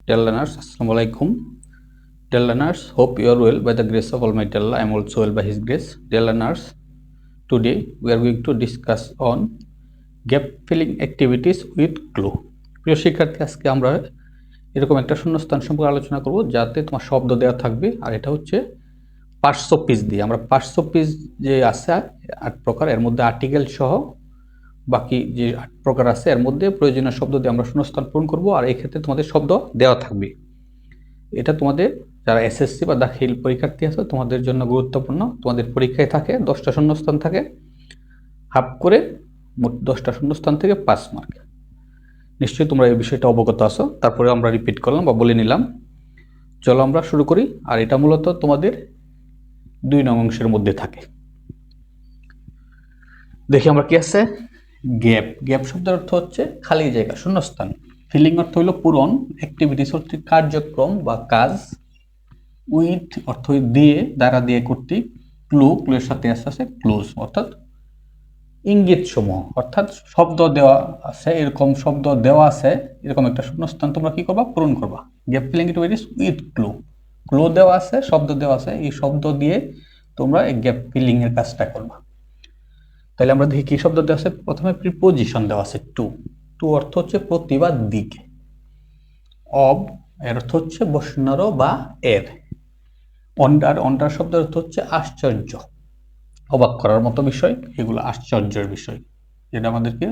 Dear learners, Assalamu alaikum. Dear learners, hope you are well by the grace of Almighty Allah. I am also well by His grace. Dear learners, today we are going to discuss on gap filling activities with clue. প্রিয় শিক্ষার্থী, আজকে আমরা এরকম একটা শূন্যস্থান সম্পর্কে আলোচনা করব যাতে তোমার শব্দ দেওয়া থাকবে, আর এটা হচ্ছে পার্টস অফ স্পিচ দিয়ে। আমরা পার্টস অফ স্পিচ যে আছে 8 প্রকার, এর মধ্যে আর্টিকেল সহ বাকি যে 8 প্রকার আছে এর মধ্যে প্রয়োজনীয় শব্দ দিয়ে আমরা শূন্যস্থান পূরণ করব, আর এই ক্ষেত্রে তোমাদের শব্দ দেওয়া থাকবে। এটা তোমাদের যারা এসএসসি বা দাখিল পরীক্ষার্থী আছে তোমাদের জন্য গুরুত্বপূর্ণ। তোমাদের পরীক্ষায় থাকে 10টা শূন্যস্থান থাকে, হাফ করে মোট 10টা শূন্যস্থান থেকে 5 মার্ক। নিশ্চয়ই তোমরা এই বিষয়টা অবগত আছো, তারপরে আমরা রিপিট করলাম বা বলে নিলাম। চলো আমরা শুরু করি। আর এটা মূলত তোমাদের 2 নং অংশের মধ্যে থাকে। দেখি আমরা কি আছে। গ্যাপ। গ্যাপ শব্দের অর্থ হচ্ছে খালি জায়গা, শূন্যস্থান। ফিলিং অর্থ হলো পূরণ। অ্যাক্টিভিটিস হচ্ছে কার্যক্রম বা কাজ। উইথ অর্থ দিয়ে, দ্বারা দিয়ে কর্তৃক। ক্লু, ক্লুয়ের সাথে আছে ক্লোজ অর্থাৎ ইঙ্গিত সমূহ, অর্থাৎ শব্দ দেওয়া আছে, এরকম শব্দ দেওয়া আছে, এরকম একটা শূন্যস্থান তোমরা কি করবা? পূরণ করবা। Gap filling activities with clue. Clue দেওয়া আছে, শব্দ দেওয়া আছে, এই শব্দ দিয়ে তোমরা এই গ্যাপ ফিলিং এর কাজটা করবা। তাহলে আমরা দেখি কি শব্দ দেওয়া আছে। প্রথমে প্রিপোজিশন দেওয়া আছে টু। টু অর্থ হচ্ছে প্রতি বা দিকে। অব এর অর্থ হচ্ছে বসনারো বা এর। অন্ডার, অন্ডার শব্দের অর্থ হচ্ছে আশ্চর্য, অবাক করার মতো বিষয়। এগুলো আশ্চর্যের বিষয়, যেটা আমাদেরকে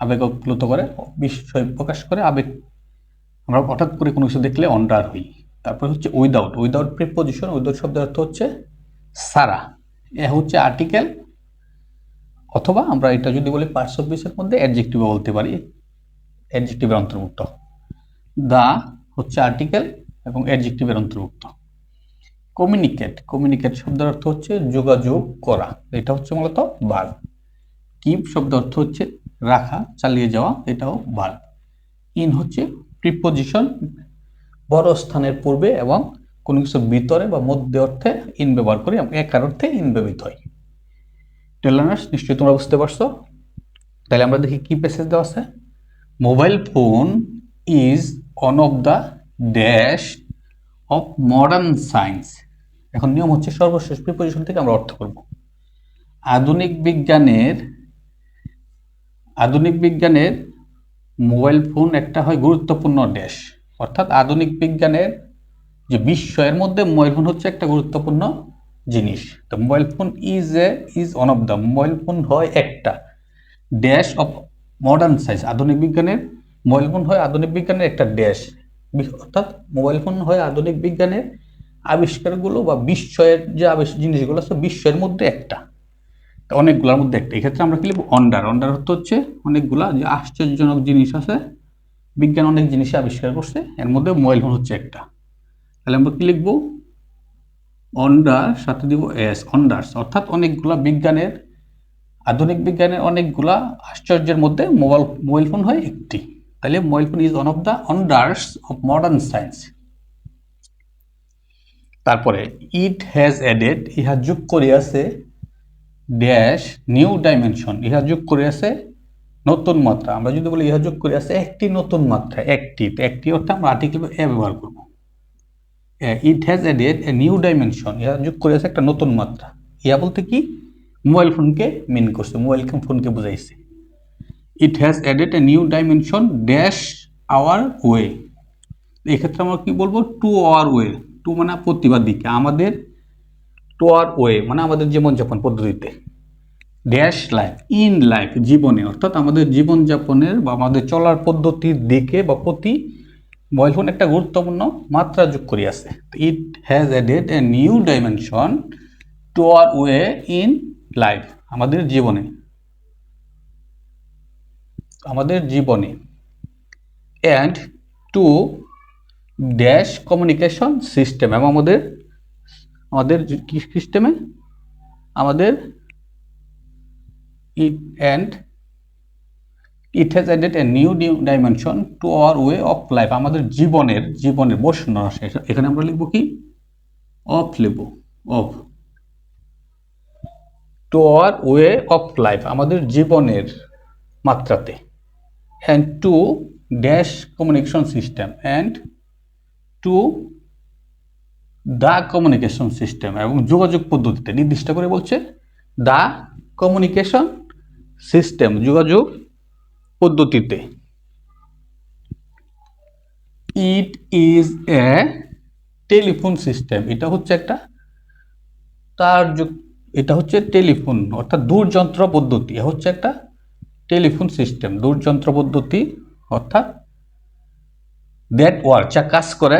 আবেগ আপ্লুত করে, বিস্ময় প্রকাশ করে, আবেগ। আমরা হঠাৎ করে কোনো কিছু দেখলে অন্ডার হই। তারপর হচ্ছে উইদাউট। উইদাউট প্রিপোজিশন, উইদাউট শব্দের অর্থ হচ্ছে সারা। এ হচ্ছে আর্টিকেল, অথবা আমরা এটা যদি বলি পার্টস অফ স্পিচের মধ্যে অ্যাডজেক্টিভ বলতে পারি, অ্যাডজেক্টিভের অন্তর্ভুক্ত। দা হচ্ছে আর্টিকেল এবং অ্যাডজেক্টিভের অন্তর্ভুক্ত। কমিউনিকেট। কমিউনিকেট শব্দের অর্থ হচ্ছে যোগাযোগ করা, এটা হচ্ছে মূলত ভার্ব। কিপ শব্দের অর্থ হচ্ছে রাখা, চালিয়ে যাওয়া, এটাও ভার্ব। ইন হচ্ছে প্রিপোজিশন, বড় স্থানের পূর্বে এবং কোনো কিছুর ভিতরে বা মধ্যে অর্থে ইন ব্যবহার করি, এবং একার অর্থে ইন ব্যবহৃত হয়। টেলার্নার্স, নিশ্চয়ই তোমরা বুঝতে পারছো। তাহলে আমরা দেখি কি প্যাসেজ দেওয়া আছে। Mobile phone is one of the dash of modern science. এখন নিয়ম হচ্ছে সর্বশেষ প্রিপোজিশন থেকে আমরা অর্থ করব। আধুনিক বিজ্ঞানের মোবাইল ফোন একটা হয় গুরুত্বপূর্ণ ড্যাশ, অর্থাৎ আধুনিক বিজ্ঞানের যে বিস্ময়ের মধ্যে মোবাইল ফোন হচ্ছে একটা গুরুত্বপূর্ণ জিনিস। তো mobile phone is one of the, mobile phone হয় একটা ড্যাশ অফ মডার্ন সায়েন্স। আধুনিক বিজ্ঞানের মোবাইল ফোন হয় আধুনিক বিজ্ঞানের একটা ড্যাশ, অর্থাৎ মোবাইল ফোন হয় আধুনিক বিজ্ঞানের আবিষ্কারগুলো বা বিস্ময়ের যে জিনিসগুলো আছে বিস্ময়ের মধ্যে একটা, অনেকগুলোর মধ্যে একটা। এক্ষেত্রে আমরা কি লিখব? অন্ডার। অন্ডার অর্থ হচ্ছে অনেকগুলা যে আশ্চর্যজনক জিনিস আছে, বিজ্ঞান অনেক জিনিস আবিষ্কার করছে, এর মধ্যে মোবাইল ফোন হচ্ছে একটা। তাহলে আমরা কি লিখব? অন্ডার সাথে দিব এস, অন্ডার্স, অর্থাৎ অনেকগুলা বিজ্ঞানের, আধুনিক বিজ্ঞানের অনেকগুলা আশ্চর্যের মধ্যে মোবাইল ফোন হয় একটি। তাহলে mobile phone is one of the wonders of modern science. তারপরে ইট হ্যাজ অ্যাডেড, ইহা যোগ করিয়াছে ড্যাশ নিউ ডাইমেনশন, ইহা যোগ করিয়াছে নতুন মাত্রা। আমরা যদি বলি ইহা যোগ করিয়াছে একটি নতুন মাত্রা, একটি, একটি অর্থে আমরা আর্টিকেল এ ব্যবহার করব। ইট has added a new dimension, ইহা যোগ করিয়াছে একটা নতুন মাত্রা। ইহা বলতে কি? মোবাইল ফোনকে মিন করছে, মোবাইল ফোনকে বুঝাইছে। ইট has added a new dimension dash our way. এক্ষেত্রে আমরা কি বলবো? Two our way. টু মানে প্রতিবার দিকে, আমাদের টু আওয়ার ওয়ে মানে আমাদের জীবনযাপন পদ্ধতিতে। ড্যাশ লাইফ, ইন লাইফ জীবনে, অর্থাৎ আমাদের জীবনযাপনের বা আমাদের চলার পদ্ধতির দিকে বা প্রতি মোবাইল ফোন একটা গুরুত্বপূর্ণ মাত্রা যোগ করিয়াছে। It has added a new dimension to our way in life, আমাদের জীবনে, and to dash communication system, এবং আমাদের কি সিস্টেমে? আমাদের it has added a new dimension to our way of life, আমাদের জীবনের বসন আসে। এখানে আমরা লিখব কি? অফ লিখব, of. To our way of life, আমাদের জীবনের মাত্রাতে। And to dash communication system and to the communication system, এবং যোগাযোগ পদ্ধতিতে নির্দিষ্ট করে বলছে দ্য কমিউনিকেশন সিস্টেম, যোগাযোগ পদ্ধতিতে। ইট ইজ এ টেলিফোন সিস্টেম, এটা হচ্ছে একটা এটা হচ্ছে টেলিফোন অর্থাৎ দূরযন্ত্র পদ্ধতি, হচ্ছে একটা টেলিফোন সিস্টেম, দূরযন্ত্র পদ্ধতি অর্থাৎ দ্যাট ওয়ার্ক, যা কাজ করে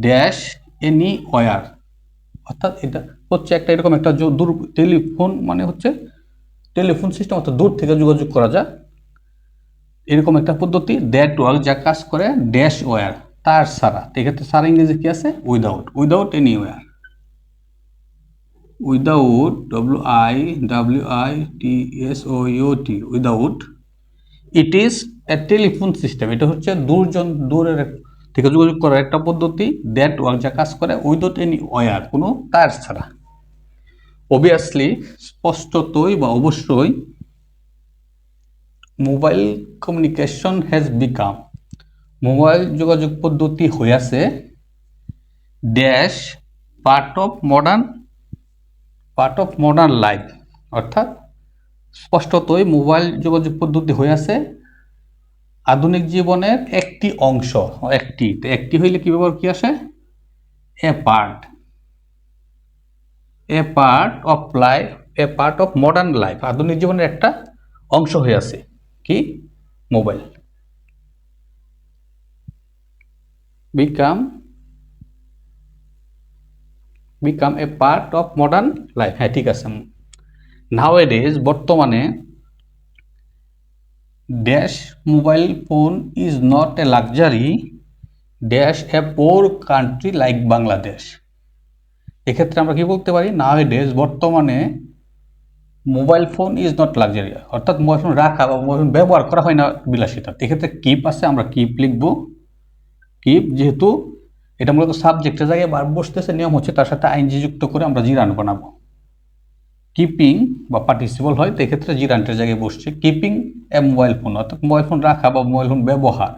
ড্যাশ এনি ওয়ার, অর্থাৎ এটা হচ্ছে একটা এরকম একটা দূর টেলিফোন মানে হচ্ছে টেলিফোন সিস্টেম অর্থাৎ দূর থেকে যোগাযোগ করা যায় এরকম একটা পদ্ধতি। দ্যাট ওয়ার্ক, যা কাজ করে ড্যাশ ওয়ার, তার ছাড়া। এক্ষেত্রে ছাড়া ইংরেজি কি আছে? Without, without any war, without, WIWITSOUT, without. It is a telephone system, এটা হচ্ছে দূরের থেকে যোগাযোগ করার একটা পদ্ধতি। দ্যাট ওয়ার্ক, যা কাজ করে উইদাউট এনি ওয়্যার, কোনো তার ছাড়া। অবভিয়াসলি, স্পষ্টতই বা অবশ্যই, mobile communication has become, mobile যোগাযোগ পদ্ধতি হইয়াছে dash part of modern life, অর্থাৎ স্পষ্টতই মোবাইল যোগাযোগ পদ্ধতি হইয়াছে আধুনিক জীবনের একটি অংশ। একটি হইলে কি ব্যবহার কি আসে? এ পার্ট অফ মডার্ন লাইফ, আধুনিক জীবনের একটা অংশ হইয়াছে কি? Mobile. Become a part of modern life, হ্যাঁ ঠিক আছে। নাওএডেজ, বর্তমানে, dash mobile phone is not a luxury dash a poor country like Bangladesh. এক্ষেত্রে আমরা কি বলতে পারি? নাওএডেজ, বর্তমানে, mobile phone is not luxury, অর্থাৎ মোবাইল ফোন রাখা বা মোবাইল ফোন ব্যবহার করা হয় না বিলাসিতা। এক্ষেত্রে কিপ আছে, আমরা কিপ লিখবো। কিপ, যেহেতু এটা মূলত সাবজেক্টের জায়গায় বার বসতেছে, নিয়ম হচ্ছে তার সাথে আইনজি যুক্ত করে আমরা জিরান বানাবো। কিপিং বা পার্টিসিপল হয়, তো এক্ষেত্রে জিরান্টের জায়গায় বসছে। কিপিং এ মোবাইল ফোন, অর্থাৎ মোবাইল ফোন রাখা বা মোবাইল ফোন ব্যবহার,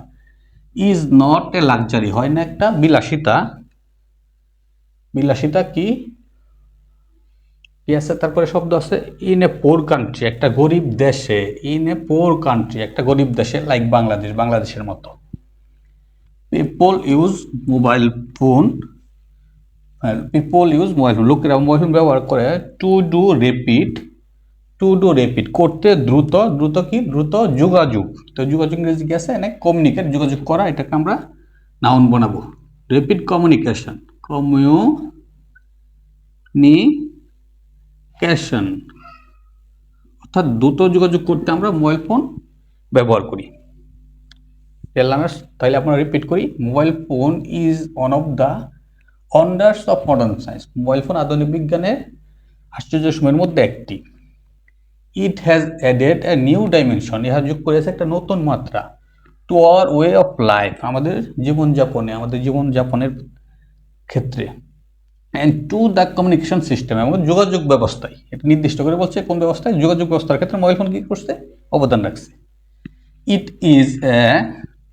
ইজ নট এ লাক্সারি, হয় না একটা বিলাসিতা। বিলাসিতা কি আছে? তারপরে শব্দ আছে ইন এ পোর কান্ট্রি, একটা গরিব দেশে। ইন এ পোর কান্ট্রি, একটা গরিব দেশে, লাইক বাংলাদেশ, বাংলাদেশের মতো। পিপল ইউজ মোবাইল ফোন, লোকেরা মোবাইল ফোন ব্যবহার করে টু ডু রেপিড, করতে দ্রুত কি? দ্রুত যোগাযোগ। তো যোগাযোগ ইংরেজি কি আছে? কমিউনিকেট, যোগাযোগ করা, এটাকে আমরা নাউন বানাবো। রেপিড কমিউনিকেশন, অর্থাৎ দ্রুত যোগাযোগ করতে আমরা মোবাইল ফোন ব্যবহার করি। তাহলে আপনারা রিপিট করি, mobile phone is one of the wonders of modern science, mobile phone আধুনিক বিজ্ঞানের আশ্চর্য সময়ের মধ্যে একটি। ইট has added a new dimension, ইহা যোগ করেছে একটা নতুন মাত্রা two our way of life, আমাদের জীবনযাপনের ক্ষেত্রে। And to the communication system, এবং যোগাযোগ ব্যবস্থায়, এটা নির্দিষ্ট করে বলছে কোন ব্যবস্থায়? যোগাযোগ ব্যবস্থার ক্ষেত্রে মোবাইল ফোন কি করছে? অবদান রাখছে। ইট ইজ এ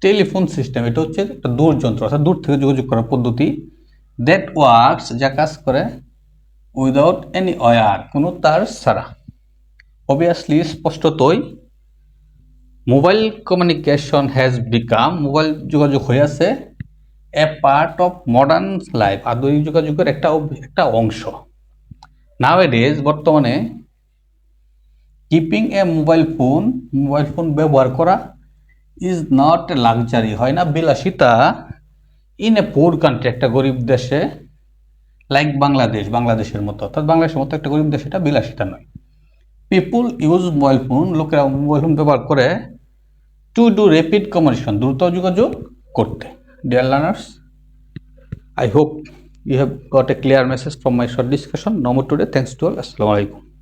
টেলিফোন সিস্টেম, এটা হচ্ছে একটা দূরযন্ত্র অর্থাৎ দূর থেকে যোগাযোগ করার পদ্ধতি। দ্যাট ওয়ার্কস, যা কাজ করে উইদাউট এনি ওয়্যার, কোনো তার ছাড়া। অবভিয়াসলি, স্পষ্টতই, mobile communication has become, mobile যোগাযোগ হয়েছে এ পার্ট অফ মডার্ন লাইফ, আধুনিক যোগাযোগের একটা অংশ। নাওএডেজ, বর্তমানে, কিপিং এ মোবাইল ফোন ব্যবহার করা ইজ নট এ লাক্সারি, হয় না বিলাসিতা। ইন এ পোর কান্ট্রি, একটা গরিব দেশে, লাইক বাংলাদেশের মতো, অর্থাৎ বাংলাদেশের মতো একটা গরিব দেশে এটা বিলাসিতা নয়। পিপুল ইউজ মোবাইল ফোন, লোকেরা মোবাইল ফোন ব্যবহার করে টু ডু রেপিড কমিউনিকেশন, দ্রুত যোগাযোগ করতে। Dear learners, I hope you have got a clear message from my short discussion. No more today. Thanks to all. Assalamu alaikum.